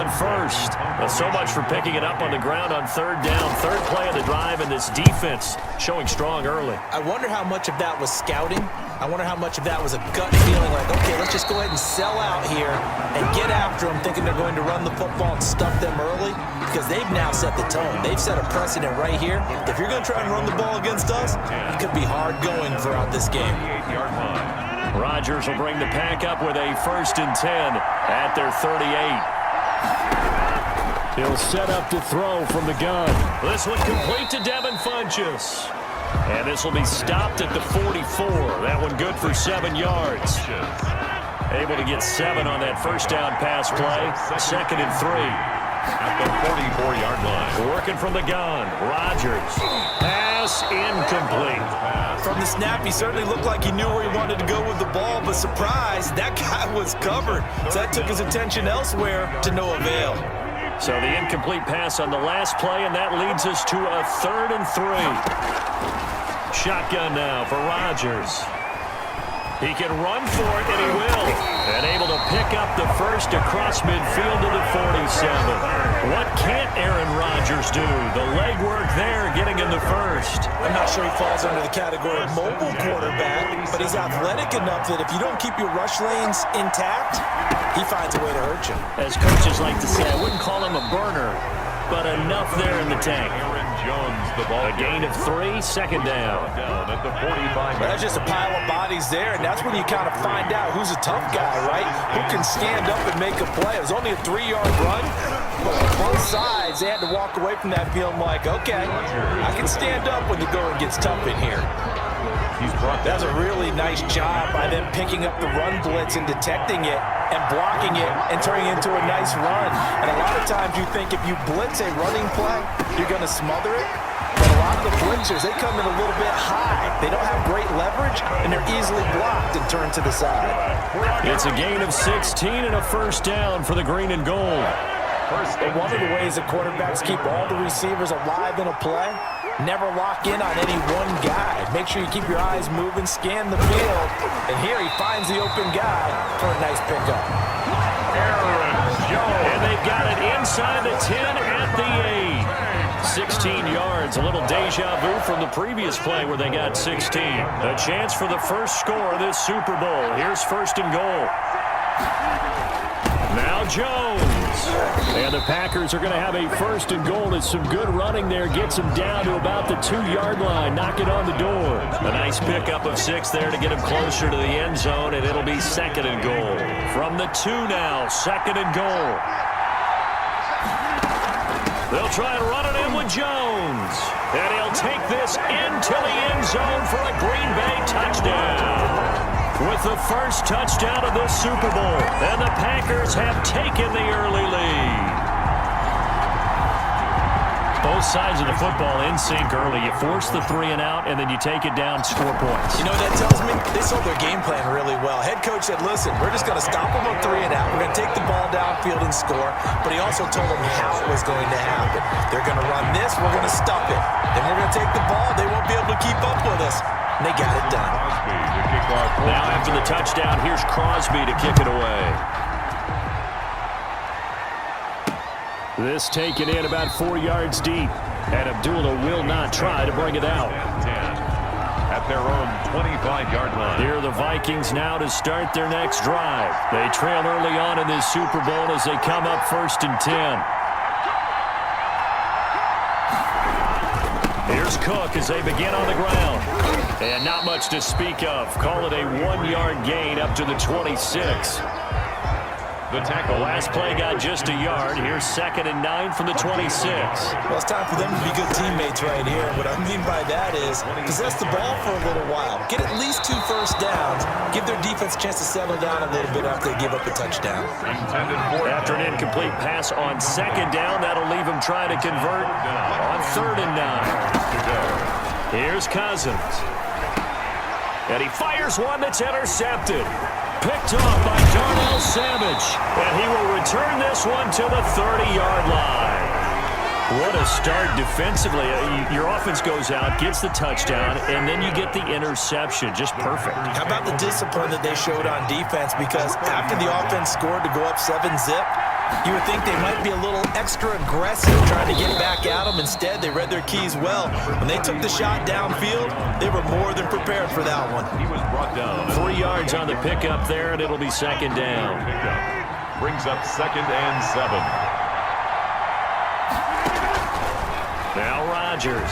on first. Well, so much for picking it up on the ground on third down. Third play of the drive, and this defense showing strong early. I wonder how much of that was scouting. I wonder how much of that was a gut feeling like, okay, let's just go ahead and sell out here and get after them, thinking they're going to run the football and stuff them early, because they've now set the tone. They've set a precedent right here. If you're going to try and run the ball against us, it could be hard going throughout this game. Rodgers will bring the pack up with a 1st and 10 at their 38. He'll set up to throw from the gun. This one complete to Devin Funchess. And this will be stopped at the 44. That one good for 7 yards. Able to get 7 on that first down pass play. 2nd and 3. At the 44-yard line. Working from the gun. Rodgers. Pass incomplete. From the snap, he certainly looked like he knew where he wanted to go with the ball, but surprise, that guy was covered. So that took his attention elsewhere to no avail. So the incomplete pass on the last play, and that leads us to a 3rd and 3. Shotgun now for Rodgers. He can run for it, and he will. And able to pick up the first across midfield to the 47. What can't Aaron Rodgers do? The legwork there, getting in the first. I'm not sure he falls under the category of mobile quarterback, but he's athletic enough that if you don't keep your rush lanes intact, he finds a way to hurt you. As coaches like to say, I wouldn't call him a burner, but enough there in the tank. A gain of 3, 2nd down. At the 45. That's just a pile of bodies there, and that's when you kind of find out who's a tough guy, right? Who can stand up and make a play. It was only a 3-yard run, but on both sides, they had to walk away from that feeling like, okay, I can stand up when the going gets tough in here. That's a really nice job by them picking up the run blitz and detecting it and blocking it and turning it into a nice run. And a lot of times you think if you blitz a running play, you're going to smother it. But a lot of the blitzers, they come in a little bit high. They don't have great leverage, and they're easily blocked and turned to the side. It's a gain of 16 and a 1st down for the green and gold. But one of the ways that quarterbacks keep all the receivers alive in a play, never lock in on any one guy. Make sure you keep your eyes moving, scan the field. And here he finds the open guy for a nice pickup. And they've got it inside the 10 at the 8. 16 yards, a little deja vu from the previous play where they got 16. A chance for the first score of this Super Bowl. Here's 1st and goal. Now Jones. And the Packers are going to have a 1st and goal. It's some good running there. Gets him down to about the 2-yard line. Knock it on the door. A nice pickup of 6 there to get him closer to the end zone, and it'll be 2nd and goal. From the 2 now, 2nd and goal. They'll try and run it in with Jones. And he'll take this into the end zone for a Green Bay touchdown. With the first touchdown of this Super Bowl. And the Packers have taken the early lead. Both sides of the football in sync early. You force the 3 and out, and then you take it down, score points. You know what that tells me? They sold their game plan really well. Head coach said, listen, we're just going to stop them on 3 and out. We're going to take the ball downfield and score. But he also told them how it was going to happen. They're going to run this. We're going to stuff it. Then we're going to take the ball. They won't be able to keep up with us. And they got it done. Now after the touchdown, here's Crosby to kick it away. This taken in about 4 yards deep. And Abdullah will not try to bring it out. At their own 25-yard line. Here are the Vikings now to start their next drive. They trail early on in this Super Bowl as they come up 1st and 10. Here's Cook as they begin on the ground. And not much to speak of. Call it a 1-yard gain up to the 26. The tackle. The last play got just a yard. Here's 2nd and 9 from the 26. Well, it's time for them to be good teammates right here. What I mean by that is possess the ball for a little while. Get at least 2 first downs. Give their defense a chance to settle down a little bit after they give up a touchdown. After an incomplete pass on 2nd down, that'll leave him trying to convert on 3rd and 9. Here's Cousins. And he fires one that's intercepted. Picked off by Darnell Savage. And he will return this one to the 30-yard line. What a start defensively. Your offense goes out, gets the touchdown, and then you get the interception. Just perfect. How about the discipline that they showed on defense? Because after the offense scored to go up 7-zip, You would think they might be a little extra aggressive trying to get back at them. Instead, they read their keys well. When they took the shot downfield, they were more than prepared for that one. He was brought down. 3 yards on the pickup there, and it'll be second down. Brings up 2nd and 7. Now Rodgers.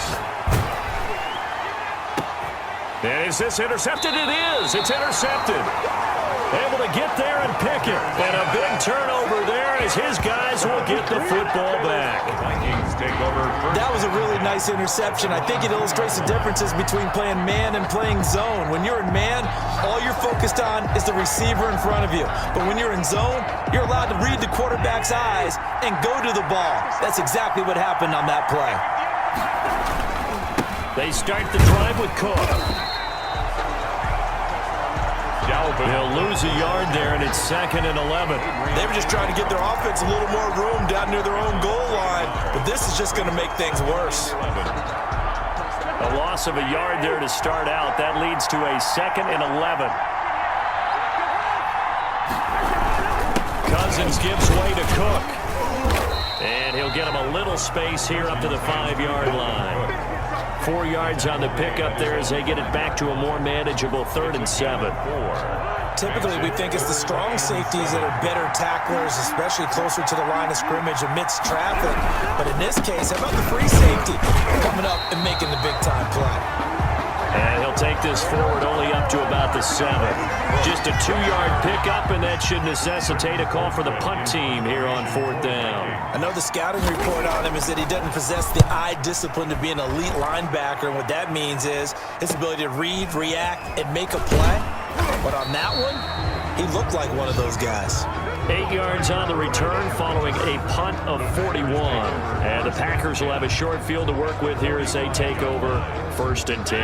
And is this intercepted? It is. It's intercepted. Able to get there and pick it. And a big turnover there as his guys will get the football back. Vikings take over first. That was a really nice interception. I think it illustrates the differences between playing man and playing zone. When you're in man, all you're focused on is the receiver in front of you. But when you're in zone, you're allowed to read the quarterback's eyes and go to the ball. That's exactly what happened on that play. They start the drive with Cook. They'll lose a yard there, and it's 2nd and 11. They were just trying to get their offense a little more room down near their own goal line, but this is just going to make things worse. A loss of a yard there to start out. That leads to a 2nd and 11. Cousins gives way to Cook. And he'll get him a little space here up to the 5-yard line. 4 yards on the pickup there as they get it back to a more manageable 3rd and 7. Typically, we think it's the strong safeties that are better tacklers, especially closer to the line of scrimmage amidst traffic. But in this case, how about the free safety coming up and making the big-time play? And he'll take this forward only up to about the 7. Just a 2-yard pickup, and that should necessitate a call for the punt team here on 4th down. I know the scouting report on him is that he doesn't possess the eye discipline to be an elite linebacker. And what that means is his ability to read, react, and make a play. But on that one, he looked like one of those guys. 8 yards on the return following a punt of 41. And the Packers will have a short field to work with here as they take over 1st and 10.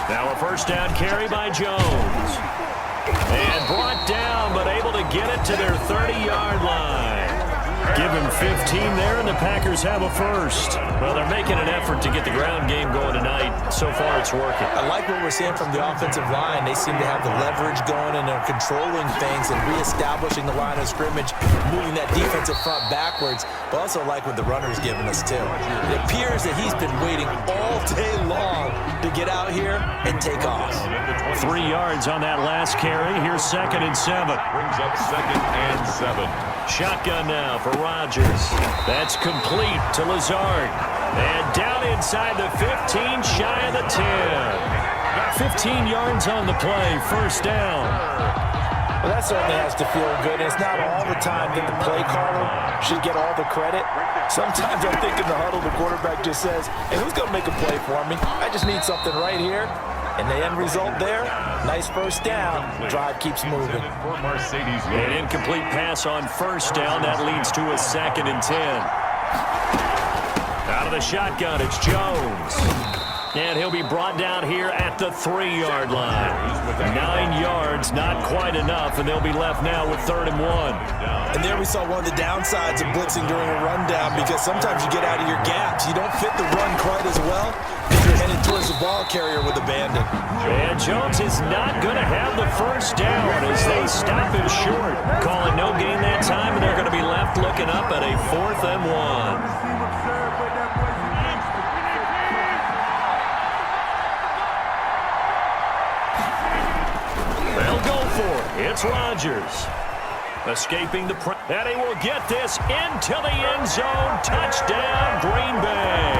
Now a first down carry by Jones. And brought down, but able to get it to their 30-yard line. Give him 15 there, and the Packers have a first. Well, they're making an effort to get the ground game going tonight. So far, it's working. I like what we're seeing from the offensive line. They seem to have the leverage going, and they're controlling things and reestablishing the line of scrimmage, moving that defensive front backwards. But also like what the runner's giving us, too. It appears that he's been waiting all day long to get out here and take off. 3 yards on that last carry. Here's 2nd and 7. Brings up 2nd and 7. Shotgun now for Rodgers. That's complete to Lazard. And down inside the 15, shy of the 10. 15 yards on the play, first down. Well, that certainly has to feel good. It's not all the time that the play caller should get all the credit. Sometimes I think in the huddle, the quarterback just says, hey, who's going to make a play for me? I just need something right here. And the end result there, nice first down. Drive keeps moving. An incomplete pass on first down. That leads to a 2nd and 10. Out of the shotgun, it's Jones. And he'll be brought down here at the 3-yard line. 9 yards, not quite enough, and they'll be left now with 3rd and 1. And there we saw one of the downsides of blitzing during a rundown, because sometimes you get out of your gaps. You don't fit the run quite as well if you're headed towards the ball carrier with abandon. And Jones is not going to have the first down as they stop him short. Calling no gain that time, and they're going to be left looking up at a 4th and 1. They'll go for it. It's Rodgers. Escaping the press. And he will get this into the end zone. Touchdown, Green Bay.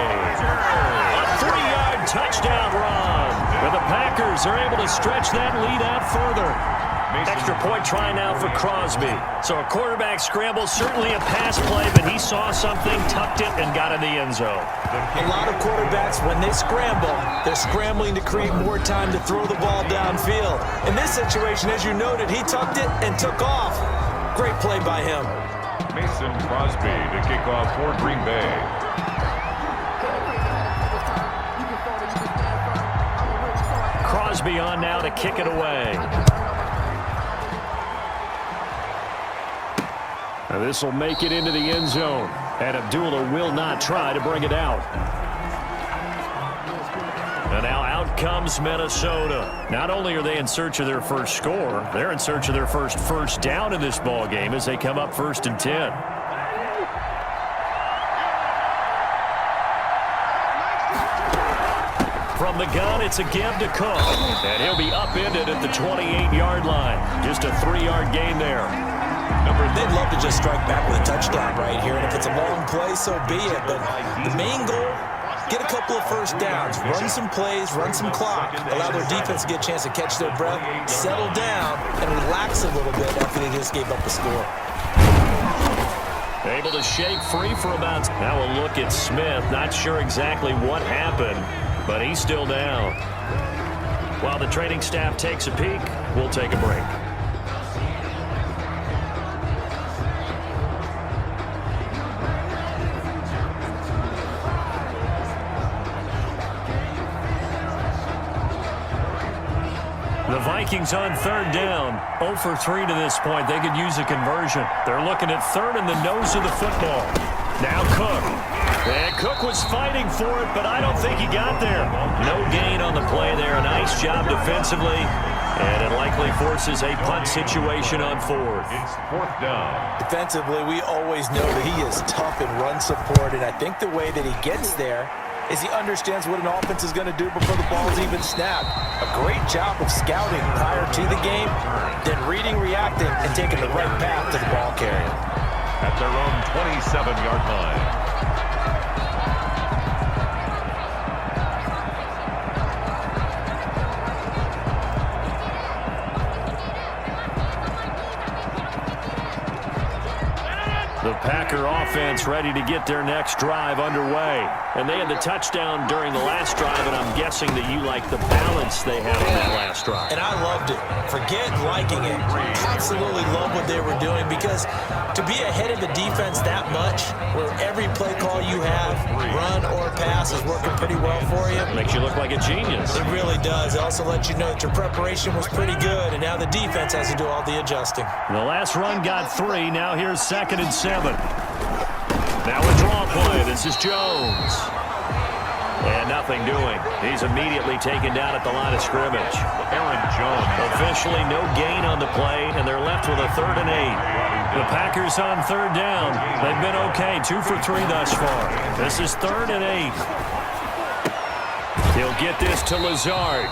A 3-yard touchdown run. And the Packers are able to stretch that lead out further. Extra point try now for Crosby. So a quarterback scramble, certainly a pass play, but he saw something, tucked it, and got in the end zone. A lot of quarterbacks, when they scramble, they're scrambling to create more time to throw the ball downfield. In this situation, as you noted, he tucked it and took off. Great play by him. Mason Crosby to kick off for Green Bay. Crosby on now to kick it away. Now this will make it into the end zone. And Abdullah will not try to bring it out. And now out comes Minnesota. Not only are they in search of their first score, they're in search of their first down in this ball game as they come up 1st and 10. From the gun, it's a give to Cook. And he'll be upended at the 28-yard line. Just a 3-yard gain there. They'd love to just strike back with a touchdown right here. And if it's a long play, so be it. But the main goal, get a couple of first downs, run some plays, run some clock, allow their defense to get a chance to catch their breath, settle down, and relax a little bit after they just gave up a score. Able to shake free for about. Now a look at Smith. Not sure exactly what happened, but he's still down. While the training staff takes a peek, we'll take a break. The Vikings on 3rd down, 0 for 3 to this point. They could use a conversion. They're looking at 3rd and the nose of the football. Now Cook. And Cook was fighting for it, but I don't think he got there. No gain on the play there. A nice job defensively, and it likely forces a punt situation on 4th. It's 4th down. Defensively, we always know that he is tough in run support, and I think the way that he gets there is he understands what an offense is going to do before the ball's even snapped. A great job of scouting prior to the game, then reading, reacting, and taking the right path to the ball carrier. At their own 27-yard line. The Packer offense ready to get their next drive underway. And they had the touchdown during the last drive, and I'm guessing that you like the balance they had on that last drive. And I loved it. Forget liking it. Absolutely love what they were doing, because to be ahead of the defense that much, where every play call you have, run or pass, is working pretty well for you. Makes you look like a genius. It really does. It also lets you know that your preparation was pretty good, and now the defense has to do all the adjusting. The last run got 3. Now here's 2nd and 7. Now a draw play. This is Jones. And nothing doing. He's immediately taken down at the line of scrimmage. Aaron Jones. Officially no gain on the play, and they're left with a 3rd and 8. The Packers on 3rd down. They've been okay. 2 for 3 thus far. This is 3rd and 8. He'll get this to Lazard.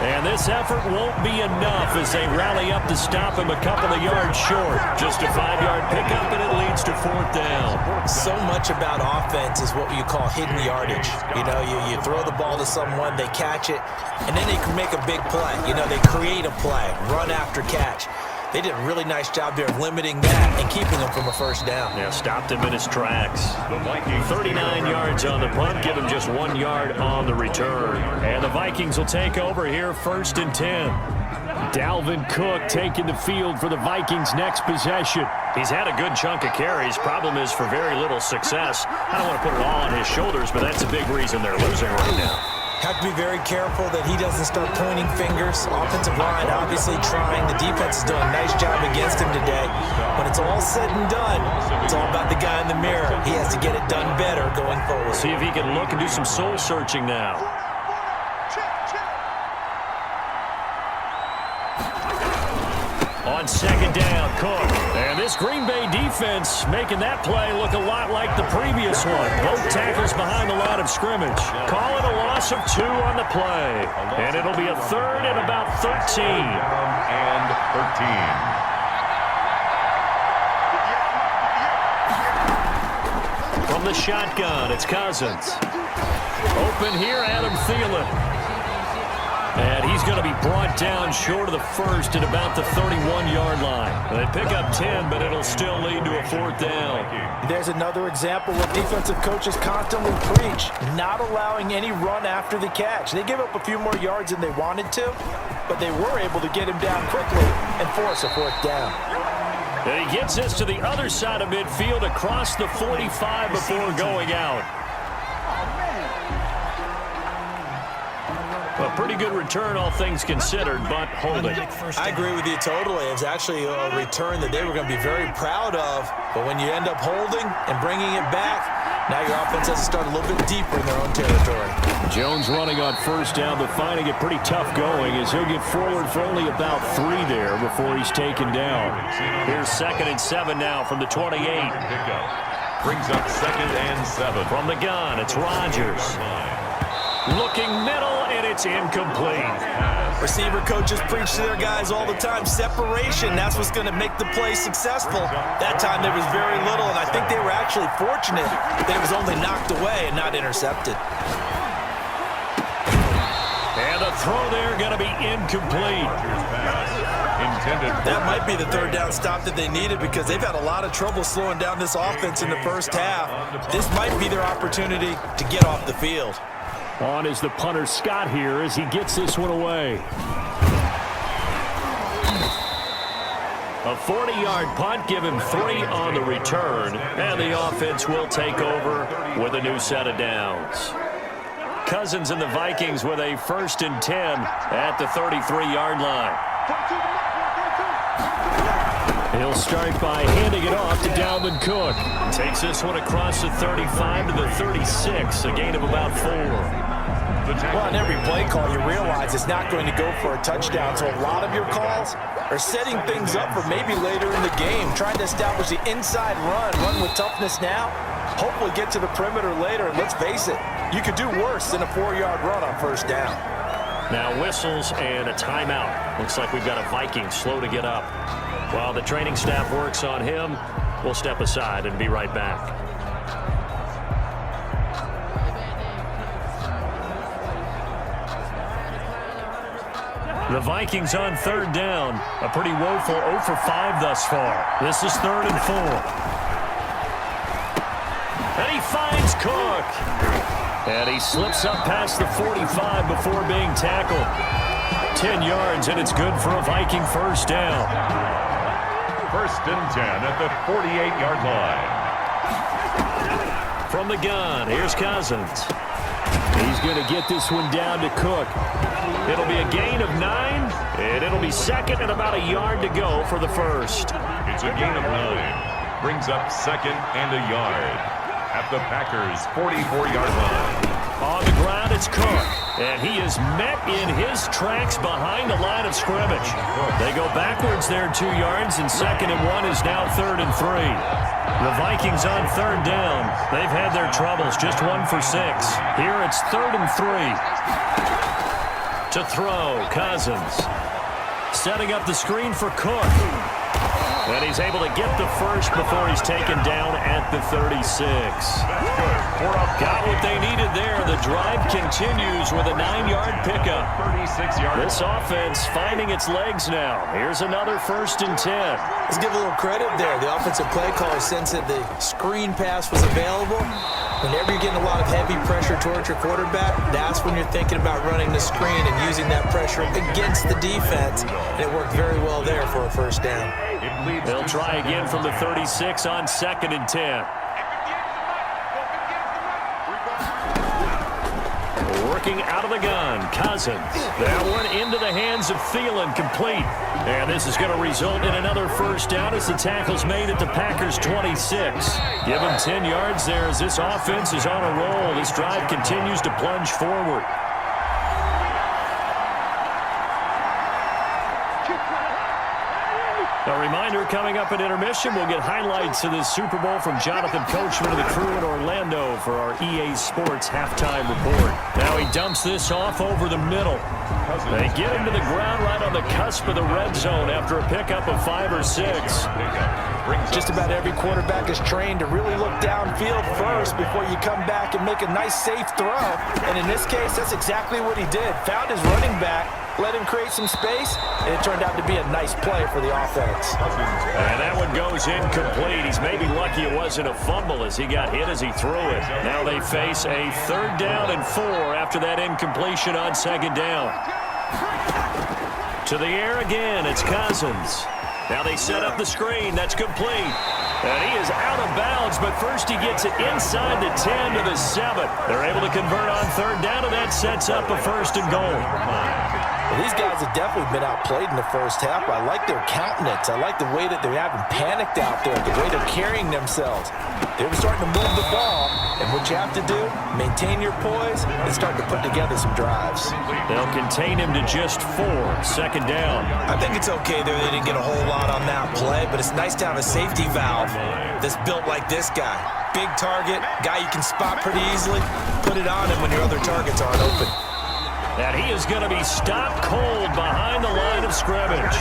And this effort won't be enough as they rally up to stop him a couple of yards short. Just a 5-yard pickup, and it leads to 4th down. So much about offense is what you call hidden yardage. You know, you throw the ball to someone, they catch it, and then they can make a big play. You know, they create a play, run after catch. They did a really nice job there of limiting that and keeping him from a 1st down. Yeah, stopped him in his tracks. 39 yards on the punt, give him just 1 yard on the return. And the Vikings will take over here 1st and 10. Dalvin Cook taking the field for the Vikings' next possession. He's had a good chunk of carries. Problem is for very little success. I don't want to put it all on his shoulders, but that's a big reason they're losing right now. Have to be very careful that he doesn't start pointing fingers. Offensive line obviously trying. The defense is doing a nice job against him today. When it's all said and done, it's all about the guy in the mirror. He has to get it done better going forward. See if he can look and do some soul searching now. On 2nd down, Cook. And this Green Bay defense making that play look a lot like the previous one. Both tackles behind the line of scrimmage. Call it a loss of 2 on the play. And it'll be a 3rd and about 13. And 13. From the shotgun, it's Cousins. Open here, Adam Thielen. And he's going to be brought down short of the 1st at about the 31-yard line. They pick up 10, but it'll still lead to a 4th down. There's another example where defensive coaches constantly preach, not allowing any run after the catch. They give up a few more yards than they wanted to, but they were able to get him down quickly and force a 4th down. And he gets this to the other side of midfield across the 45 before going out. A pretty good return, all things considered, but holding. I agree with you totally. It's actually a return that they were going to be very proud of. But when you end up holding and bringing it back, Now your offense has to start a little bit deeper in their own territory. Jones running on first down, but finding it pretty tough going as he'll get forward for only about 3 there before he's taken down. Here's 2nd and 7 now from the 28. Brings up 2nd and 7. From the gun, it's Rodgers. Looking middle, and it's incomplete. Receiver coaches preach to their guys all the time. Separation, that's what's going to make the play successful. That time there was very little, and I think they were actually fortunate that it was only knocked away and not intercepted. And the throw there going to be incomplete. That might be the 3rd down stop that they needed because they've had a lot of trouble slowing down this offense in the first half. This might be their opportunity to get off the field. On is the punter Scott here as he gets this one away. A 40-yard punt, give him 3 on the return, and the offense will take over with a new set of downs. Cousins and the Vikings with a 1st and 10 at the 33-yard line. He'll start by handing it off to Dalvin Cook. Takes this one across the 35 to the 36, a gain of about 4. Well, on every play call, you realize it's not going to go for a touchdown, so a lot of your calls are setting things up for maybe later in the game, trying to establish the inside run with toughness now, hopefully get to the perimeter later, and let's face it, you could do worse than a 4-yard run on 1st down. Now whistles and a timeout. Looks like we've got a Viking slow to get up. While the training staff works on him, we'll step aside and be right back. The Vikings on 3rd down. A pretty woeful 0 for 5 thus far. This is 3rd and 4. And he finds Cook. And he slips up past the 45 before being tackled. 10 yards, and it's good for a Viking 1st down. 1st and 10 at the 48-yard line. From the gun, here's Cousins. He's going to get this one down to Cook. It'll be a gain of 9, and it'll be 2nd and about a yard to go for the 1st. It's a gain of 9. Brings up 2nd and a yard at the Packers' 44-yard line. On the ground, it's Cook, and he is met in his tracks behind the line of scrimmage. They go backwards there 2 yards, and 2nd and 1 is now 3rd and 3. The Vikings on 3rd down. They've had their troubles, just 1 for 6. Here it's 3rd and 3. To throw, Cousins. Setting up the screen for Cook. And he's able to get the 1st before he's taken down at the 36. Got what they needed there. The drive continues with a 9-yard pickup. 36 yards. This offense finding its legs now. Here's another 1st and 10. Let's give a little credit there. The offensive play caller sensed that the screen pass was available. Whenever you're getting a lot of heavy pressure towards your quarterback, that's when you're thinking about running the screen and using that pressure against the defense. And it worked very well there for a 1st down. They'll try again from the 36 on 2nd and 10. Working out of the gun, Cousins. That one into the hands of Thielen, complete. And this is going to result in another 1st down as the tackle's made at the Packers' 26. Give him 10 yards there as this offense is on a roll. This drive continues to plunge forward. A reminder, coming up at intermission, we'll get highlights of this Super Bowl from Jonathan Coachman of the crew in Orlando for our EA Sports halftime report. Now he dumps this off over the middle. They get him to the ground right on the cusp of the red zone after a pickup of 5 or 6. Just about every quarterback is trained to really look downfield first before you come back and make a nice, safe throw. And in this case, that's exactly what he did. Found his running back, let him create some space, and it turned out to be a nice play for the offense. And that one goes incomplete. He's maybe lucky it wasn't a fumble as he got hit as he threw it. Now they face a 3rd down and 4 after that incompletion on 2nd down. To the air again, it's Cousins. Now they set up the screen. That's complete. And he is out of bounds, but first he gets it inside the 10 to the 7. They're able to convert on 3rd down, and that sets up a 1st and goal. Well, these guys have definitely been outplayed in the first half. I like their countenance. I like the way that they're having panicked out there, the way they're carrying themselves. They were starting to move the ball, And what you have to do, maintain your poise and start to put together some drives. They'll contain him to just 4. Second down. I think it's okay there. They didn't get a whole lot on that play, but it's nice to have a safety valve that's built like this guy. Big target, guy you can spot pretty easily. Put it on him when your other targets aren't open. And he is going to be stopped cold behind the line of scrimmage.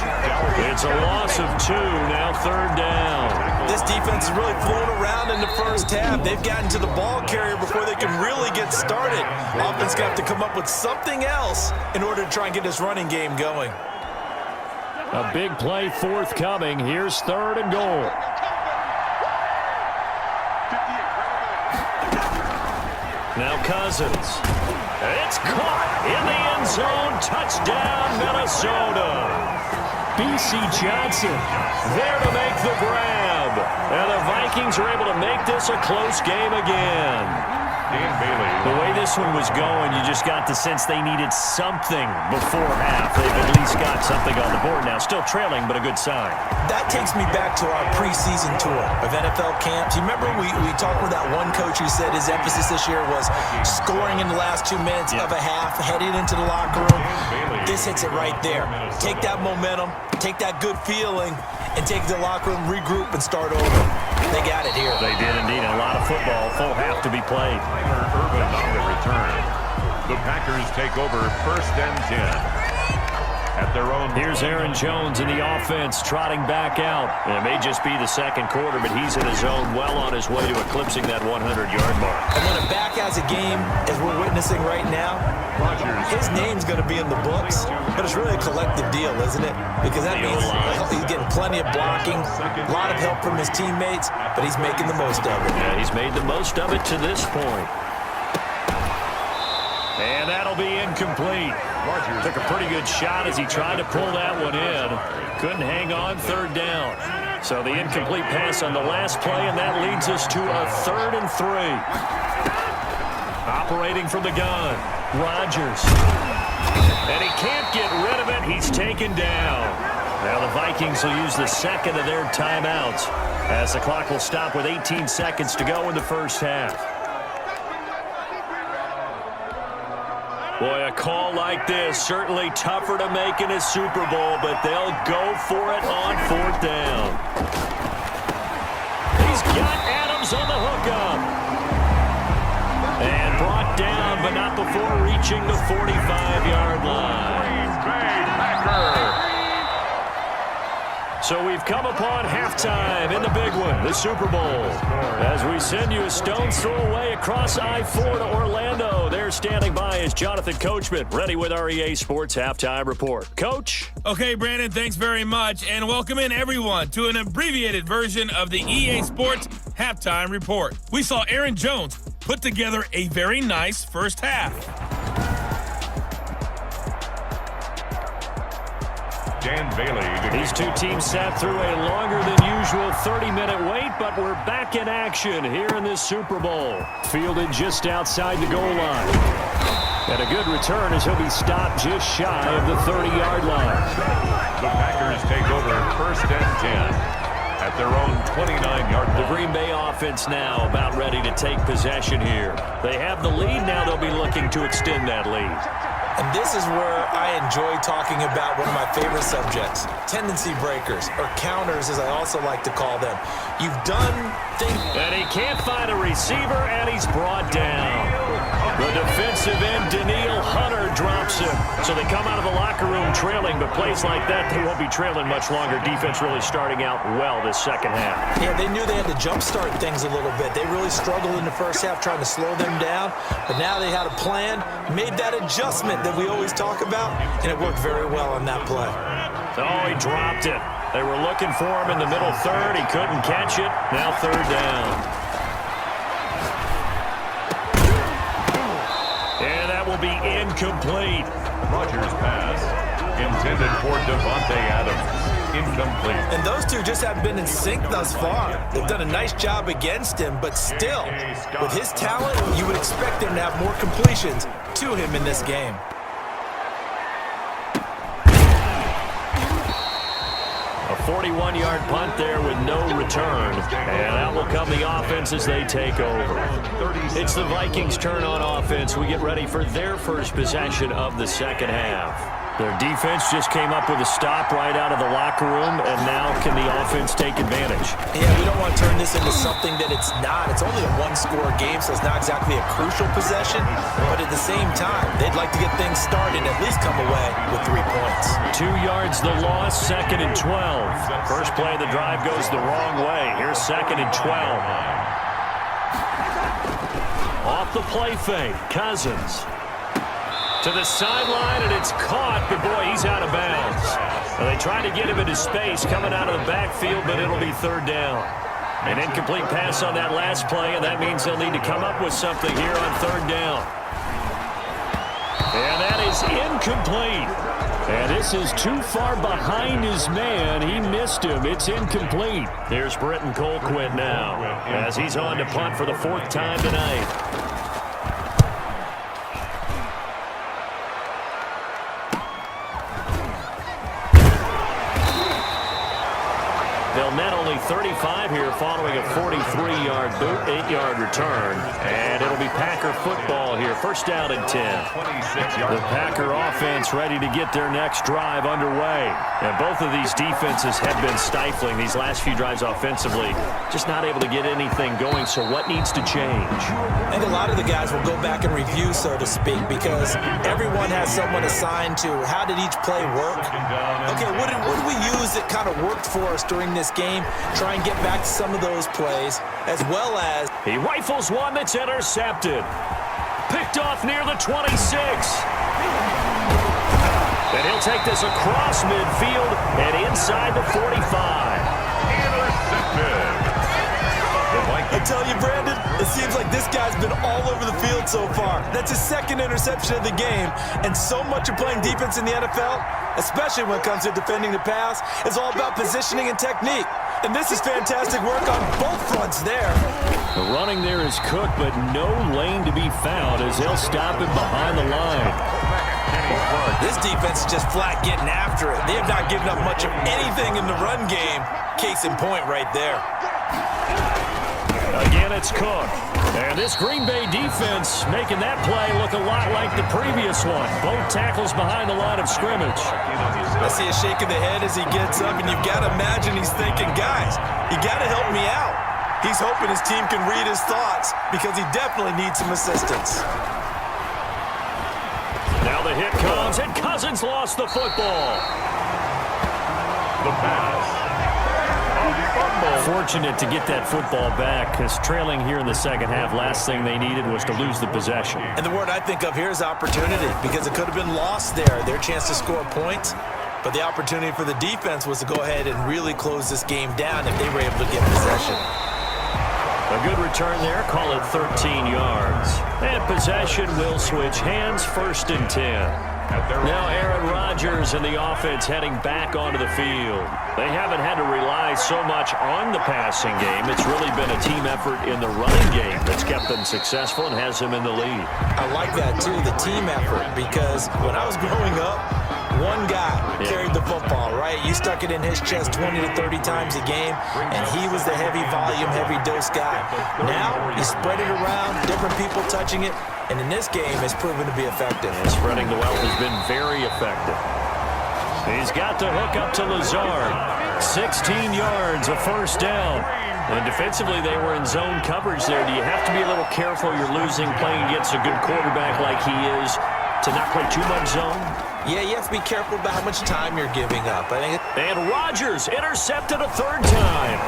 It's a loss of 2, now third down. This defense is really flown around in the first half. They've gotten to the ball carrier before they can really get started. Offense got to come up with something else in order to try and get this running game going. A big play forthcoming. Here's third and goal. Now Cousins. It's caught in the end zone. Touchdown, Minnesota. B.C. Johnson there to make the grab. And the Vikings are able to make this a close game again. Dan Bailey. The way this one was going, you just got the sense they needed something before half. They've at least got something on the board now. Still trailing, but a good sign. That takes me back to our preseason tour of NFL camps. You remember we talked with that one coach who said his emphasis this year was scoring in the last 2 minutes of a half, heading into the locker room. This hits it right there. Take that momentum, take that good feeling, and take the locker room, regroup, and start over. They got it here. They did indeed. A lot of football, full half to be played. Urban on the return. The Packers take over 1st and 10. At their own. Here's Aaron Jones in the offense, trotting back out. And it may just be the second quarter, but he's in his zone, well on his way to eclipsing that 100-yard mark. And when a back has a game, as we're witnessing right now, his name's going to be in the books, but it's really a collective deal, isn't it? Because that means he's getting plenty of blocking, a lot of help from his teammates, but he's making the most of it. Yeah, he's made the most of it to this point. And that'll be incomplete. Took a pretty good shot as he tried to pull that one in. Couldn't hang on, third down. So the incomplete pass on the last play, and that leads us to a 3rd and 3. Operating from the gun, Rodgers. And he can't get rid of it. He's taken down. Now the Vikings will use the second of their timeouts as the clock will stop with 18 seconds to go in the first half. Boy, a call like this, certainly tougher to make in a Super Bowl, but they'll go for it on 4th down. He's got Adams on the hookup. And brought down, but not before reaching the 45-yard line. So we've come upon halftime in the big one, the Super Bowl. As we send you a stone's throw away across I-4 to Orlando. There standing by is Jonathan Coachman, ready with our EA Sports Halftime Report. Coach? Okay, Brandon, thanks very much. And welcome in, everyone, to an abbreviated version of the EA Sports Halftime Report. We saw Aaron Jones put together a very nice first half. Dan Bailey. These two teams sat through a longer than usual 30-minute wait, but we're back in action here in this Super Bowl. Fielded just outside the goal line. And a good return as he'll be stopped just shy of the 30-yard line. The Packers take over 1st and 10 at their own 29-yard line. The Green Bay offense now about ready to take possession here. They have the lead. Now they'll be looking to extend that lead. And this is where I enjoy talking about one of my favorite subjects, tendency breakers, or counters as I also like to call them. You've done things. And he can't find a receiver, and he's brought down. The defensive end, Daniil Hunter, drops him. So they come out of the locker room trailing, but plays like that, they won't be trailing much longer. Defense really starting out well this second half. Yeah, they knew they had to jumpstart things a little bit. They really struggled in the first half trying to slow them down, but now they had a plan, made that adjustment that we always talk about, and it worked very well on that play. Oh, he dropped it. They were looking for him in the middle third. He couldn't catch it. Now third down. And that will be incomplete. Rodgers' pass intended for Devontae Adams. Incomplete. And those two just haven't been in sync thus far. They've done a nice job against him, but still, with his talent, you would expect him to have more completions to him in this game. A 41-yard punt there with no return. And out will come the offense as they take over. It's the Vikings' turn on offense. We get ready for their first possession of the second half. Their defense just came up with a stop right out of the locker room, and now can the offense take advantage? Yeah, we don't want to turn this into something that it's not. It's only a one-score game, so it's not exactly a crucial possession. But at the same time, they'd like to get things started and at least come away with 3 points. 2 yards the loss, 2nd and 12. First play of the drive goes the wrong way. Here's 2nd and 12. Off the play fake, Cousins. To the sideline, and it's caught, but boy, he's out of bounds. Well, they try to get him into space coming out of the backfield, but it'll be 3rd down. An incomplete pass on that last play, and that means they'll need to come up with something here on 3rd down. And that is incomplete. And this is too far behind his man. He missed him. It's incomplete. Here's Britton Colquitt now as he's on to punt for the 4th time tonight. They'll net only 35 here following a 43-yard boot, 8-yard return. And it'll be Packer football here. 1st down and 10. The Packer offense ready to get their next drive underway. And both of these defenses have been stifling these last few drives offensively. Just not able to get anything going. So what needs to change? I think a lot of the guys will go back and review, so to speak, because everyone has someone assigned to how did each play work. Okay, what did we use that kind of worked for us during this game? Try and get back to some of those plays, as well as he rifles one that's intercepted. Picked off near the 26. And he'll take this across midfield and inside the 45. Intercepted. I tell you, Brandon, it seems like this guy's been all over the field so far. That's his 2nd interception of the game, and so much of playing defense in the NFL, especially when it comes to defending the pass, is all about positioning and technique. And this is fantastic work on both fronts there. The running there is Cook, but no lane to be found as they'll stop him behind the line. This defense is just flat getting after it. They have not given up much of anything in the run game. Case in point right there. Again, it's Cook. And this Green Bay defense making that play look a lot like the previous one. Both tackles behind the line of scrimmage. I see a shake of the head as he gets up, and you've got to imagine he's thinking, guys, you got to help me out. He's hoping his team can read his thoughts because he definitely needs some assistance. Now the hit comes, and Cousins lost the football. The pass. Fortunate to get that football back, because trailing here in the second half, last thing they needed was to lose the possession. And the word I think of here is opportunity, because it could have been lost there, their chance to score points. But the opportunity for the defense was to go ahead and really close this game down if they were able to get possession. A good return there, call it 13 yards. And possession will switch hands, 1st and 10. Now Aaron Rodgers and the offense heading back onto the field. They haven't had to rely so much on the passing game. It's really been a team effort in the running game that's kept them successful and has them in the lead. I like that, too, the team effort, because when I was growing up, one guy carried the football, right? You stuck it in his chest 20 to 30 times a game, and he was the heavy volume, heavy dose guy. Now, you spread it around, different people touching it, and in this game, it's proven to be effective. And spreading the wealth has been very effective. He's got the hook up to Lazard. 16 yards, a 1st down. And defensively, they were in zone coverage there. Do you have to be a little careful? You're losing playing against a good quarterback like he is to not play too much zone? Yeah, you have to be careful about how much time you're giving up. And Rodgers intercepted a 3rd time.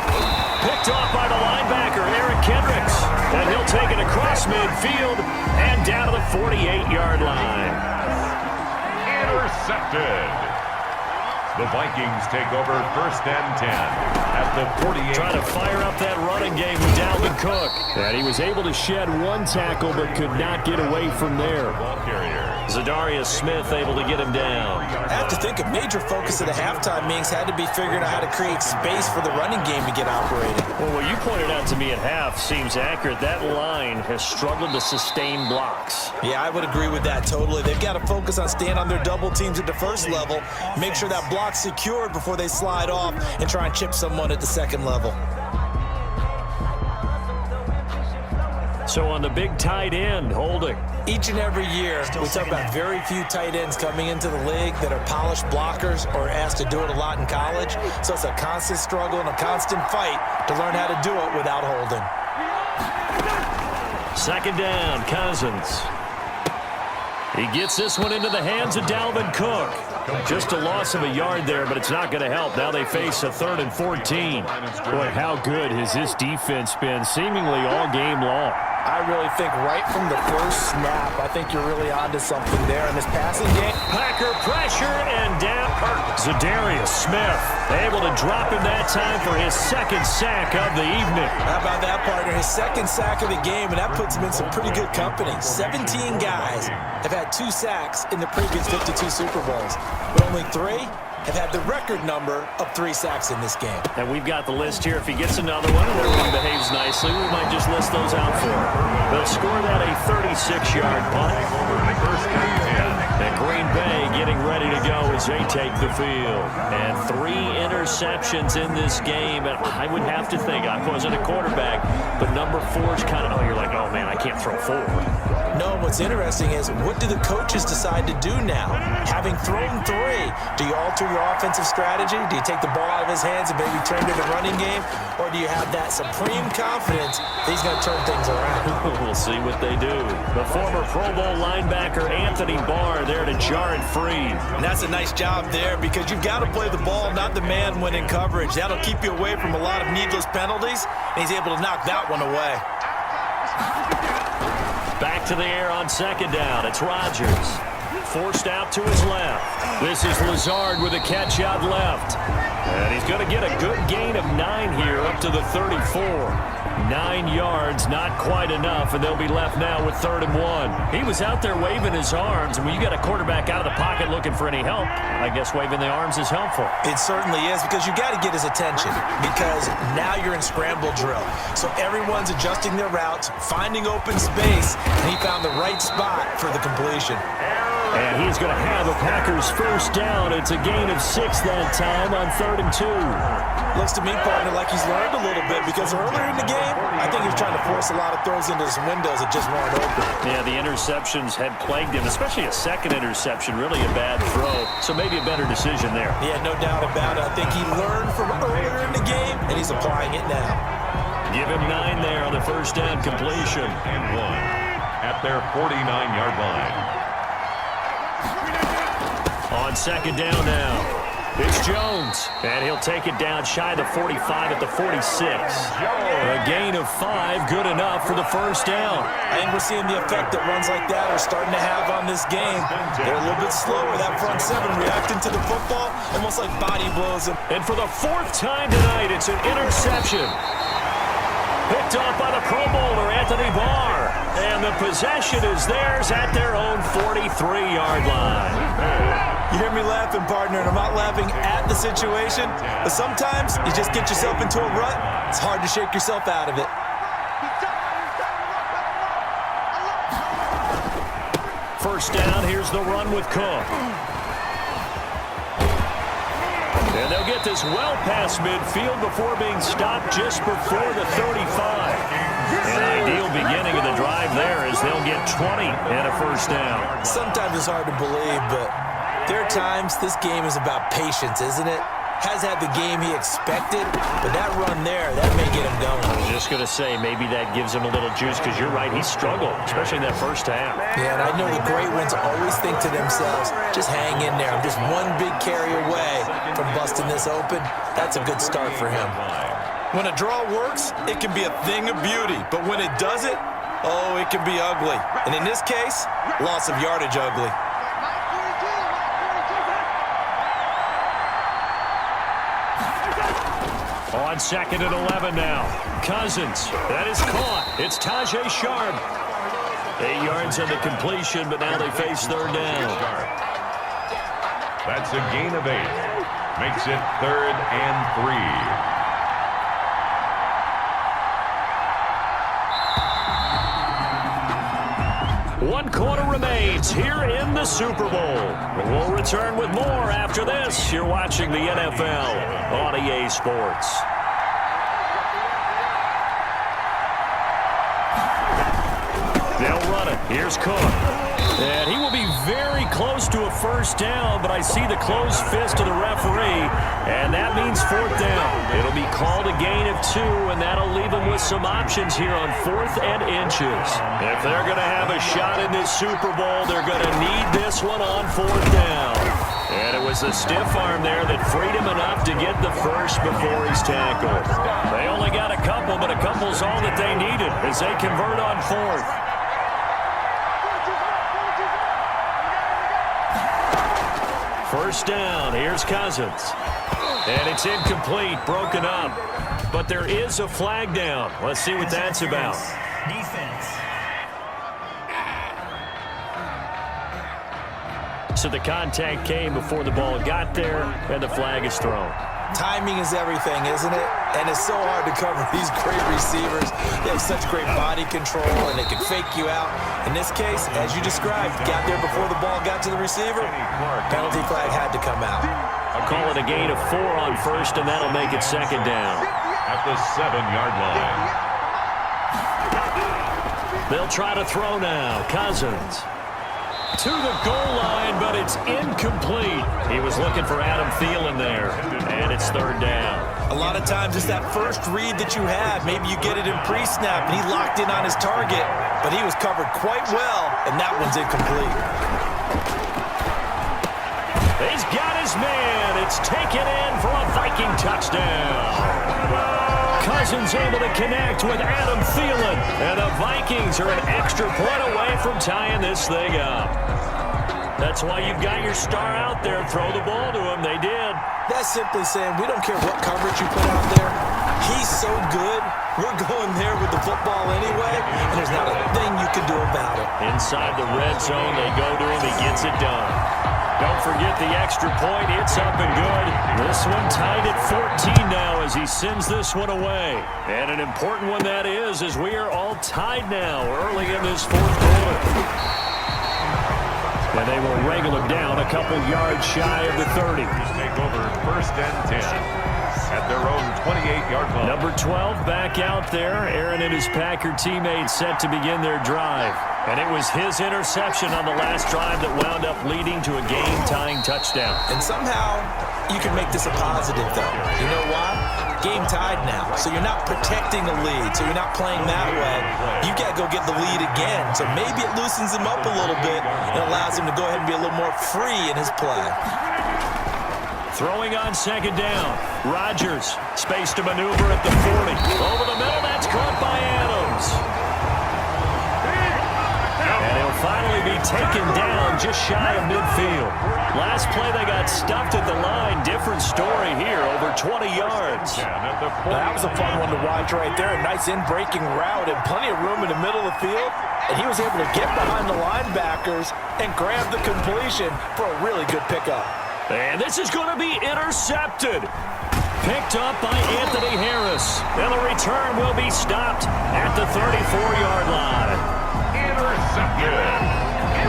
Picked off by the linebacker, Eric Kendricks. And he'll take it across midfield and down to the 48-yard line. Intercepted. The Vikings take over 1st and 10 at the 48. Trying to fire up that running game with Dalvin Cook. And he was able to shed one tackle but could not get away from there. Ball carrier. Zadarius Smith able to get him down. I have to think a major focus of the halftime meetings had to be figuring out how to create space for the running game to get operating. Well, what you pointed out to me at half seems accurate. That line has struggled to sustain blocks. Yeah, I would agree with that totally. They've got to focus on staying on their double teams at the first level, make sure that block's secured before they slide off and try and chip someone at the second level. So on the big tight end, holding. Each and every year, we talk about very few tight ends coming into the league that are polished blockers or asked to do it a lot in college. So it's a constant struggle and a constant fight to learn how to do it without holding. Second down, Cousins. He gets this one into the hands of Dalvin Cook. Just a loss of a yard there, but it's not going to help. Now they face a 3rd and 14. Boy, how good has this defense been seemingly all game long? I really think right from the first snap, I think you're really onto something there in this passing game. Packer pressure and down. Zadarius Smith able to drop him that time for his 2nd sack of the evening. How about that, partner? His 2nd sack of the game, and that puts him in some pretty good company. 17 guys have had 2 sacks in the previous 52 Super Bowls, but only 3 have had the record number of 3 sacks in this game. And we've got the list here. If he gets another one and everyone behaves nicely, we might just list those out for him. They'll score that a 36-yard punt. And Green Bay getting ready to go as they take the field. And 3 interceptions in this game. And I would have to think, I wasn't a quarterback, but number 4 is kind of, you're like, oh, man, I can't throw 4. No, what's interesting is what do the coaches decide to do now? Having thrown 3, do you alter your offensive strategy? Do you take the ball out of his hands and maybe turn to the running game? Or do you have that supreme confidence that he's going to turn things around? We'll see what they do. The former Pro Bowl linebacker Anthony Barr there to jar it free. And that's a nice job there because you've got to play the ball, not the man when in coverage. That'll keep you away from a lot of needless penalties, and he's able to knock that one away. Back to the air on 2nd down. It's Rodgers. Forced out to his left. This is Lazard with a catch out left. And he's going to get a good gain of 9 here up to the 34. 9 yards, not quite enough, and they'll be left now with 3rd and 1. He was out there waving his arms, and when you got a quarterback out of the pocket looking for any help, I guess waving the arms is helpful. It certainly is because you got to get his attention because now you're in scramble drill. So everyone's adjusting their routes, finding open space, and he found the right spot for the completion. And he's going to have a Packers 1st down. It's a gain of 6 that time on 3rd and 2. Looks to me, partner, like he's learned a little bit because earlier in the game, I think he was trying to force a lot of throws into some windows that just weren't open. Yeah, the interceptions had plagued him, especially a 2nd interception, really a bad throw. So maybe a better decision there. Yeah, no doubt about it. I think he learned from earlier in the game, and he's applying it now. Give him 9 there on the 1st down completion. And 1 at their 49-yard line. On 2nd down now, it's Jones, and he'll take it down shy of the 45 at the 46. A gain of 5, good enough for the 1st down. I think we're seeing the effect that runs like that are starting to have on this game. They're a little bit slower, that front 7 reacting to the football, almost like body blows him. And for the 4th time tonight, it's an interception. Picked off by the Pro Bowler, Anthony Barr. And the possession is theirs at their own 43-yard line. You hear me laughing, partner, and I'm not laughing at the situation, but sometimes you just get yourself into a rut. It's hard to shake yourself out of it. First down, here's the run with Cook. And they'll get this well past midfield before being stopped just before the 35. An ideal beginning of the drive there as they'll get 20 and a 1st down. Sometimes it's hard to believe, but there are times this game is about patience, isn't it? Has had the game he expected, but that run there, that may get him going. I was just going to say, maybe that gives him a little juice because you're right, he struggled, especially in that 1st half. Yeah, and I know the great ones always think to themselves, just hang in there. I'm just one big carry away from busting this open. That's a good start for him. When a draw works, it can be a thing of beauty, but when it doesn't, oh, it can be ugly. And in this case, loss of yardage ugly. On 2nd and 11 now. Cousins. That is caught. It's Tajay Sharp. 8 yards on the completion, but now they face third down. That's a gain of 8. Makes it 3rd and 3. One quarter remains here in the Super Bowl. We'll return with more after this. You're watching the NFL on EA Sports. They'll run it. Here's Cook. And he will be very close to a first down, but I see the closed fist of the referee, and that means 4th down. It'll be called a gain of 2, and that'll leave them with some options here on 4th and inches. If they're going to have a shot in this Super Bowl, they're going to need this one on 4th down. And it was the stiff arm there that freed him enough to get the first before he's tackled. They only got a couple, but a couple's all that they needed as they convert on 4th. First down, here's Cousins. And it's incomplete, broken up. But there is a flag down. Let's see what that's about. Defense. So the contact came before the ball got there, and the flag is thrown. Timing is everything, isn't it? And it's so hard to cover these great receivers. They have such great body control, and they can fake you out. In this case, as you described, got there before the ball got to the receiver. Penalty flag had to come out. I'll call it a gain of 4 on first, and that'll make it 2nd down. At the 7-yard line. They'll try to throw now. Cousins to the goal line, but it's incomplete. He was looking for Adam Thielen there, and it's 3rd down. A lot of times it's that first read that you have. Maybe you get it in pre-snap, and he locked in on his target, but he was covered quite well, and that one's incomplete. He's got his man. It's taken in for a Viking touchdown. Cousins able to connect with Adam Thielen, and the Vikings are an extra point away from tying this thing up. That's why you've got your star out there. Throw the ball to him. They did. That's simply saying we don't care what coverage you put out there. He's so good. We're going there with the football anyway, and there's not a thing you can do about it. Inside the red zone, they go to him. He gets it done. Don't forget the extra point. It's up and good. This one tied at 14 now as he sends this one away. And an important one that is, as we are all tied now early in this 4th quarter. And they will wrangle him down a couple yards shy of the 30. Take over 1st and 10. At their own 28-yard line. Number 12 back out there. Aaron and his Packer teammates set to begin their drive. And it was his interception on the last drive that wound up leading to a game-tying touchdown. And somehow you can make this a positive, though. You know why? Game tied now. So you're not protecting the lead. So you're not playing that way. You got to go get the lead again. So maybe it loosens him up a little bit and allows him to go ahead and be a little more free in his play. Throwing on 2nd down. Rodgers, space to maneuver at the 40. Over the middle, that's caught by Adams. And he'll finally be taken down just shy of midfield. Last play, they got stuffed at the line. Different story here, over 20 yards. That was a fun one to watch right there. A nice in-breaking route and plenty of room in the middle of the field. And he was able to get behind the linebackers and grab the completion for a really good pickup. And this is going to be intercepted. Picked up by Anthony Harris. And the return will be stopped at the 34-yard line. Intercepted.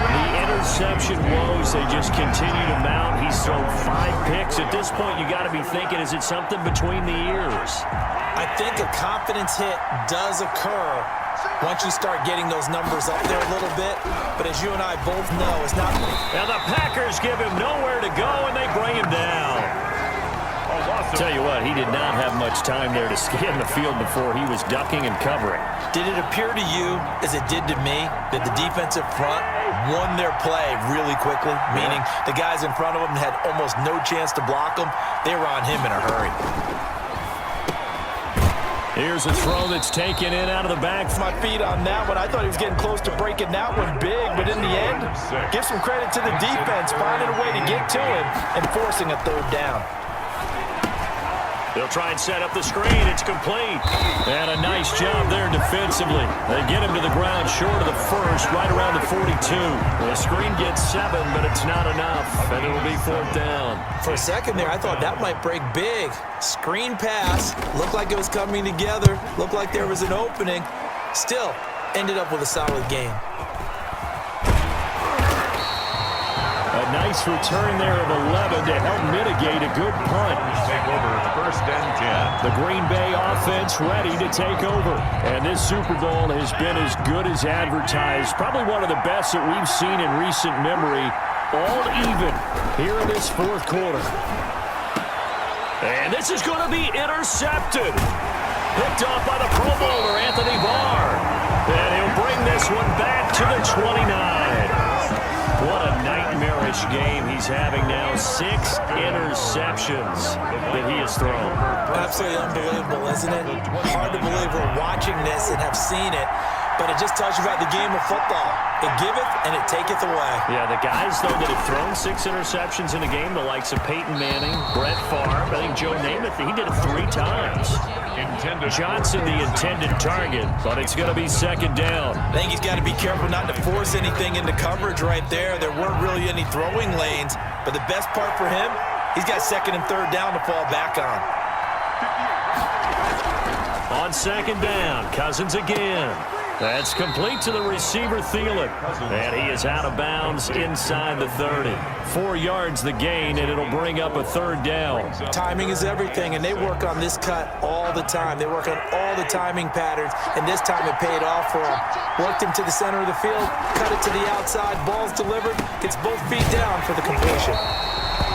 The interception woes, they just continue to mount. He's thrown 5 picks. At this point, you got to be thinking, is it something between the ears? I think a confidence hit does occur once you start getting those numbers up there a little bit. But as you and I both know, it's not. And the Packers give him nowhere to go, and they bring him down. Tell you what, he did not have much time there to scan the field before he was ducking and covering. Did it appear to you, as it did to me, that the defensive front won their play really quickly? Meaning the guys in front of them had almost no chance to block him. They were on him in a hurry. Here's a throw that's taken in out of the back. My feet on that one. I thought he was getting close to breaking that one big, but in the end, give some credit to the defense, finding a way to get to him and forcing a 3rd down. They'll try and set up the screen. It's complete. And a nice job there defensively. They get him to the ground short of the first, right around the 42. The screen gets 7, but it's not enough, and it will be 4th down. For a second there, I thought that might break big. Screen pass. Looked like it was coming together. Looked like there was an opening. Still, ended up with a solid game. A nice return there of 11 to help mitigate a good punt. Take over 1st and 10. The Green Bay offense ready to take over. And this Super Bowl has been as good as advertised. Probably one of the best that we've seen in recent memory. All even here in this 4th quarter. And this is going to be intercepted. Picked off by the Pro Bowler, Anthony Barr. And he'll bring this one back to the 29. What a nightmarish game he's having now. 6 interceptions that he has thrown. Absolutely unbelievable, isn't it? Hard to believe we're watching this and have seen it, but it just tells you about the game of football. It giveth and it taketh away. Yeah, the guys, though, that have thrown 6 interceptions in a game, the likes of Peyton Manning, Brett Favre, I think Joe Namath, he did it 3 times. Johnson, the intended target, but it's going to be 2nd down. I think he's got to be careful not to force anything into coverage right there. There weren't really any throwing lanes, but the best part for him, he's got 2nd and 3rd down to fall back on. On 2nd down, Cousins again. That's complete to the receiver, Thielen. And he is out of bounds inside the 30. 4 yards the gain, and it'll bring up a 3rd down. Timing is everything, and they work on this cut all the time. They work on all the timing patterns, and this time it paid off for him. Worked him to the center of the field, cut it to the outside, ball's delivered, gets both feet down for the completion.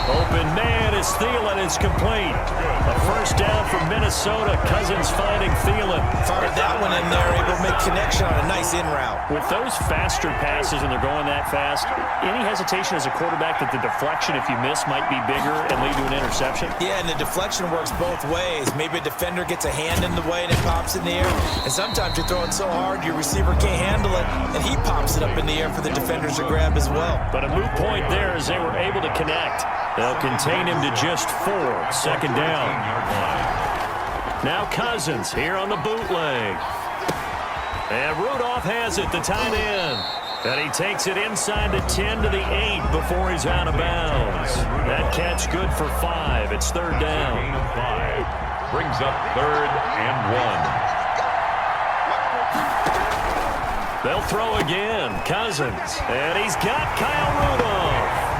Open man is Thielen. It's complete. A 1st down for Minnesota. Cousins finding Thielen. Fired that one in there, able to make connection on a nice in route. With those faster passes and they're going that fast, any hesitation as a quarterback that the deflection, if you miss, might be bigger and lead to an interception? Yeah, and the deflection works both ways. Maybe a defender gets a hand in the way and it pops in the air. And sometimes you're throwing so hard your receiver can't handle it, and he pops it up in the air for the defenders to grab as well. But a moot point there as they were able to connect. They'll contain him to just 4. 2nd down. Now Cousins here on the bootleg. And Rudolph has it, the tight end. And he takes it inside the 10 to the 8 before he's out of bounds. That catch good for 5. It's 3rd down. 5. Brings up 3rd and 1. They'll throw again. Cousins. And he's got Kyle Rudolph.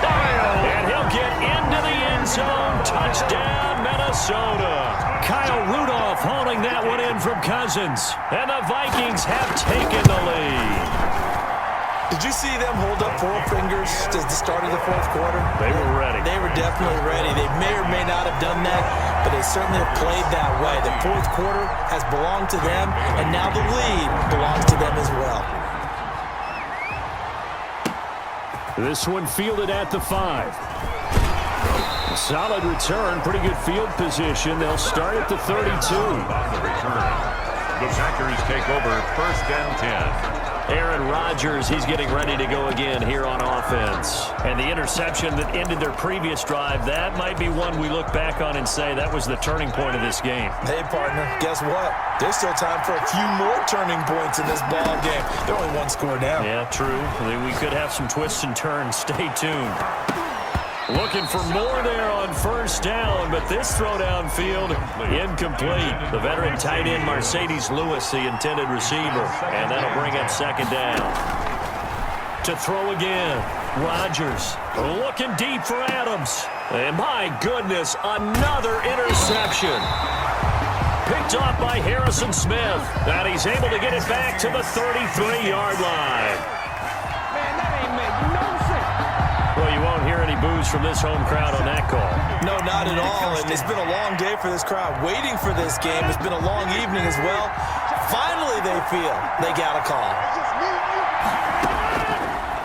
And he'll get into the end zone. Touchdown, Minnesota. Kyle Rudolph hauling that one in from Cousins. And the Vikings have taken the lead. Did you see them hold up 4 fingers at the start of the 4th quarter? They were ready. They were definitely ready. They may or may not have done that, but they certainly have played that way. The 4th quarter has belonged to them, and now the lead belongs to them as well. This one fielded at the 5. Solid return, pretty good field position. They'll start at the 32. On the return, the Packers take over 1st and 10. Aaron Rodgers, he's getting ready to go again here on offense. And the interception that ended their previous drive, that might be one we look back on and say that was the turning point of this game. Hey, partner, guess what? There's still time for a few more turning points in this ball game. They're only 1 score down. Yeah, true. We could have some twists and turns. Stay tuned. Looking for more there on 1st down, but this throw downfield incomplete. The veteran tight end Mercedes Lewis, the intended receiver, and that'll bring up 2nd down. To throw again, Rodgers looking deep for Adams. And my goodness, another interception. Picked off by Harrison Smith, and he's able to get it back to the 33-yard line. Well, you won't hear any boos from this home crowd on that call. No, not at all, and it's been a long day for this crowd waiting for this game. It's been a long evening as well. Finally, they feel they got a call.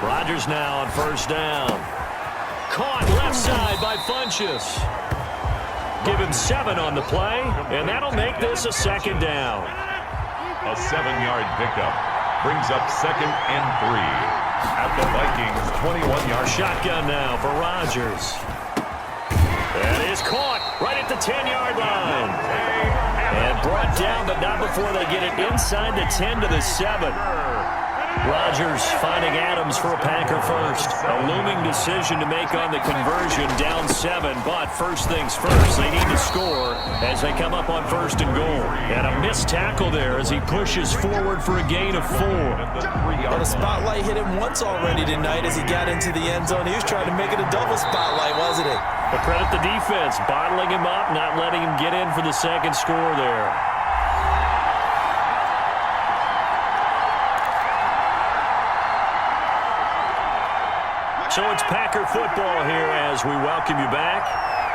Rodgers now on 1st down. Caught left side by Funchess. Give him 7 on the play, and that'll make this a 2nd down. A 7-yard pickup brings up 2nd and 3. At the Vikings' 21-yard shotgun now for Rodgers. That is caught right at the 10-yard line. And brought down, but not before they get it inside the 10 to the 7. Rodgers finding Adams for a Packer first. A looming decision to make on the conversion, down 7. But first things first, they need to score as they come up on 1st and goal. And a missed tackle there as he pushes forward for a gain of 4. Well, the spotlight hit him once already tonight as he got into the end zone. He was trying to make it a double spotlight, wasn't he? But credit the defense, bottling him up, not letting him get in for the second score there. So it's Packer football here as we welcome you back.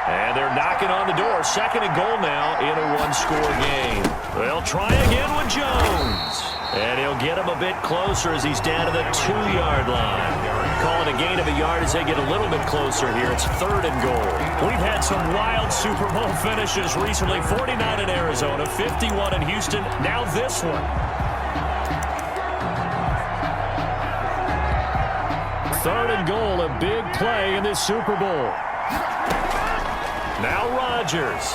And they're knocking on the door. 2nd and goal now in a one-score game. They'll try again with Jones. And he'll get him a bit closer as he's down to the 2-yard line. Calling a gain of a yard as they get a little bit closer here. It's 3rd and goal. We've had some wild Super Bowl finishes recently. 49 in Arizona, 51 in Houston. Now this one. 3rd and goal, a big play in this Super Bowl. Now Rodgers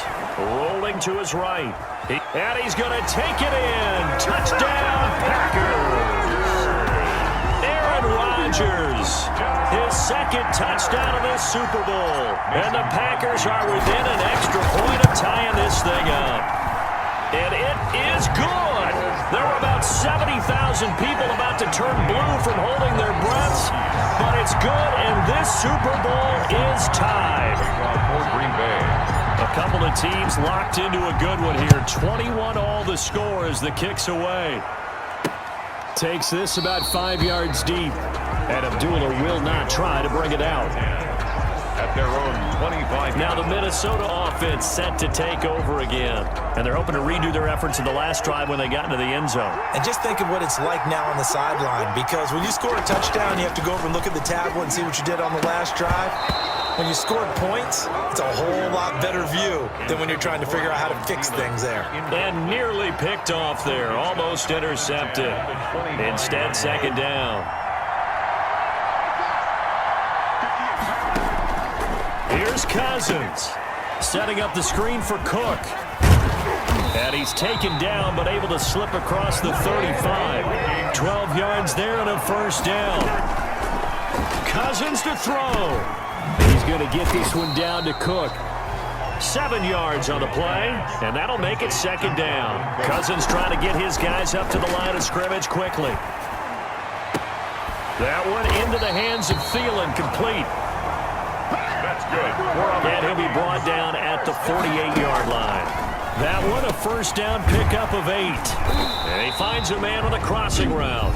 rolling to his right. And he's going to take it in. Touchdown, Packers. Aaron Rodgers, his 2nd touchdown of this Super Bowl. And the Packers are within an extra point of tying this thing up. And it is good. There were about 70,000 people about to turn blue from holding their breaths. But it's good, and this Super Bowl is tied. A couple of teams locked into a good one here. 21 all the score as the kick's away. Takes this about 5 yards deep. And Abdullah will not try to bring it out. At their own 25. Now the Minnesota offense set to take over again. And they're hoping to redo their efforts in the last drive when they got into the end zone. And just think of what it's like now on the sideline, because when you score a touchdown, you have to go over and look at the tablet and see what you did on the last drive. When you scored points, it's a whole lot better view than when you're trying to figure out how to fix things there. And nearly picked off there, almost intercepted. Instead, 2nd down. Here's Cousins, setting up the screen for Cook. And he's taken down, but able to slip across the 35. 12 yards there and a 1st down. Cousins to throw. He's going to get this one down to Cook. 7 yards on the play, and that'll make it 2nd down. Cousins trying to get his guys up to the line of scrimmage quickly. That one into the hands of Thielen, complete. That's good. And he'll be brought down at the 48-yard line. That one a 1st down pickup of 8. And he finds a man on the crossing route.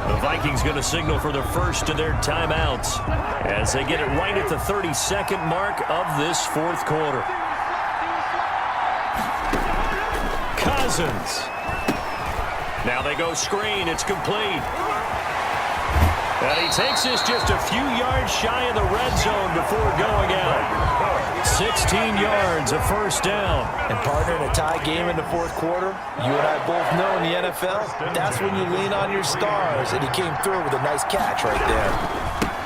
The Vikings going to signal for the first of their timeouts as they get it right at the 32nd mark of this 4th quarter. Cousins. Now they go screen. It's complete. And he takes this just a few yards shy of the red zone before going out. 16 yards, a 1st down. And partner, in a tie game in the 4th quarter, you and I both know in the NFL, that's when you lean on your stars, and he came through with a nice catch right there.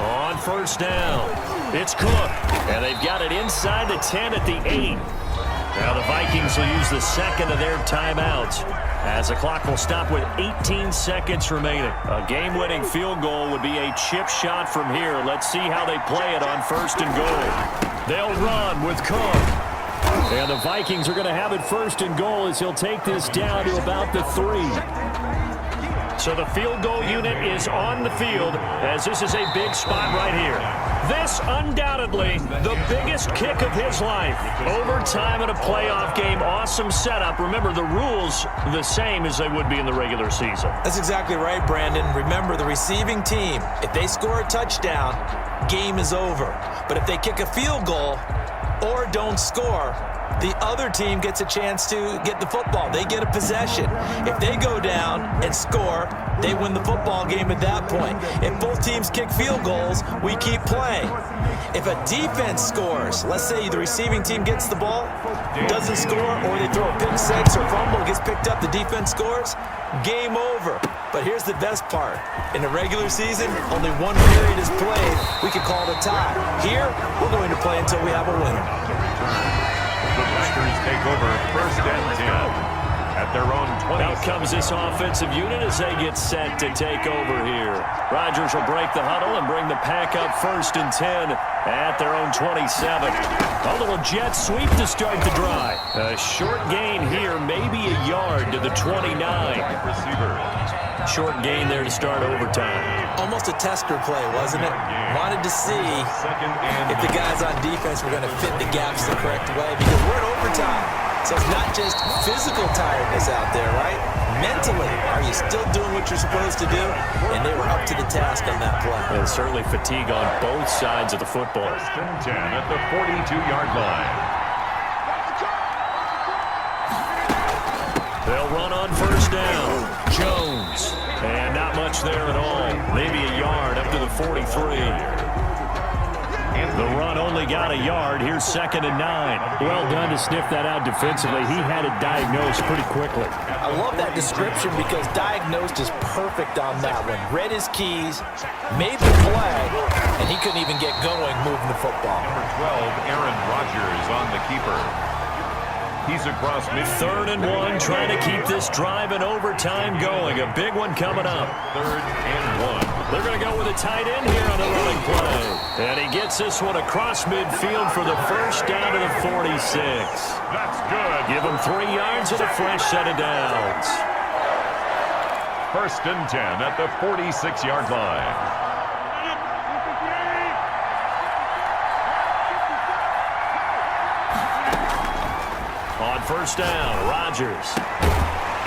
On 1st down, it's Cook, and they've got it inside the 10 at the 8. Now the Vikings will use the 2nd of their timeouts as the clock will stop with 18 seconds remaining. A game-winning field goal would be a chip shot from here. Let's see how they play it on 1st and goal. They'll run with Cook. And the Vikings are going to have it 1st and goal as he'll take this down to about the 3. So the field goal unit is on the field as this is a big spot right here. This undoubtedly the biggest kick of his life. Overtime in a playoff game. Awesome setup. Remember, the rules the same as they would be in the regular season. That's exactly right, Brandon. Remember, the receiving team, if they score a touchdown, game is over. But if they kick a field goal or don't score, the other team gets a chance to get the football. They get a possession. If they go down and score, they win the football game at that point. If both teams kick field goals, we keep playing. If a defense scores, let's say the receiving team gets the ball, doesn't score, or they throw a pick six or fumble, gets picked up, the defense scores, game over. But here's the best part. In the regular season, only one period is played. We can call it a tie. Here, we're going to play until we have a winner. The Packers take over 1st and 10 at their own 20. Out comes this offensive unit as they get set to take over here. Rodgers will break the huddle and bring the pack up 1st and 10 at their own 27. A little jet sweep to start the drive. A short gain here, maybe a yard to the 29. Receiver. Short gain there to start overtime. Almost a tester play, wasn't it? Wanted to see if the guys on defense were going to fit the gaps the correct way, because we're in overtime. So it's not just physical tiredness out there, right? Mentally, are you still doing what you're supposed to do? And they were up to the task on that play. And certainly fatigue on both sides of the football. 1st and 10 at the 42-yard line. They'll run on 1st down. Jones. And not much there at all. Maybe a yard up to the 43. The run only got a yard. Here's 2nd and 9. Well done to sniff that out defensively. He had it diagnosed pretty quickly. I love that description because diagnosed is perfect on that one. Read his keys, made the play, and he couldn't even get going moving the football. Number 12, Aaron Rodgers on the keeper. He's across midfield. 3rd and 1, trying to keep this drive in overtime going. A big one coming up. 3rd and 1. They're going to go with a tight end here on the running play. And he gets this one across midfield for the 1st down to the 46. That's good. Give him 3 yards and a fresh set of downs. 1st and 10 at the 46-yard line. On 1st down, Rodgers.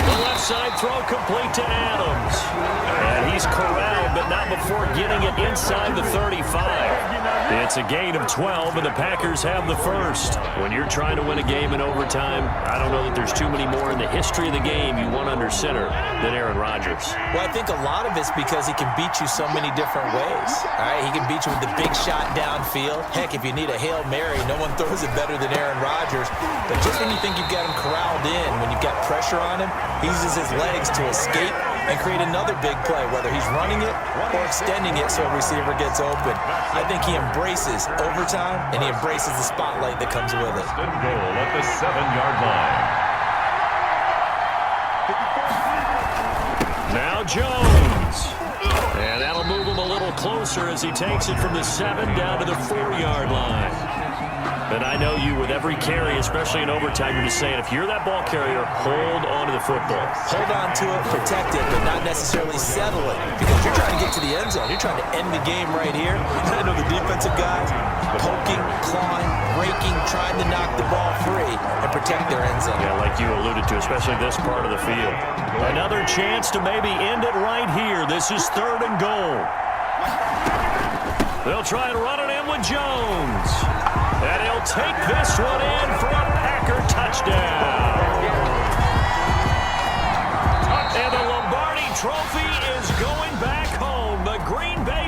The left side throw complete to Adams. And he's corralled, but not before getting it inside the 35. It's a gain of 12, and the Packers have the 1st. When you're trying to win a game in overtime, I don't know that there's too many more in the history of the game you want under center than Aaron Rodgers. Well, I think a lot of it's because he can beat you so many different ways. All right, he can beat you with the big shot downfield. Heck, if you need a Hail Mary, no one throws it better than Aaron Rodgers. But just when you think you've got him corralled in, when you've got pressure on him, he uses his legs to escape and create another big play, whether he's running it or extending it so a receiver gets open. I think he embraces overtime, and he embraces the spotlight that comes with it. 1st and goal at the 7-yard line. Now Jones. And that'll move him a little closer as he takes it from the 7 down to the 4-yard line. And I know you, with every carry, especially in overtime, you're just saying, if you're that ball carrier, hold on to the football. Hold on to it, protect it, but not necessarily settle it. Because you're trying to get to the end zone. You're trying to end the game right here. I know the defensive guys poking, clawing, breaking, trying to knock the ball free and protect their end zone. Yeah, like you alluded to, especially this part of the field. Another chance to maybe end it right here. This is 3rd and goal. They'll try and run it in with Jones. And he'll take this one in for a Packer touchdown. And the Lombardi Trophy is going back home. The Green Bay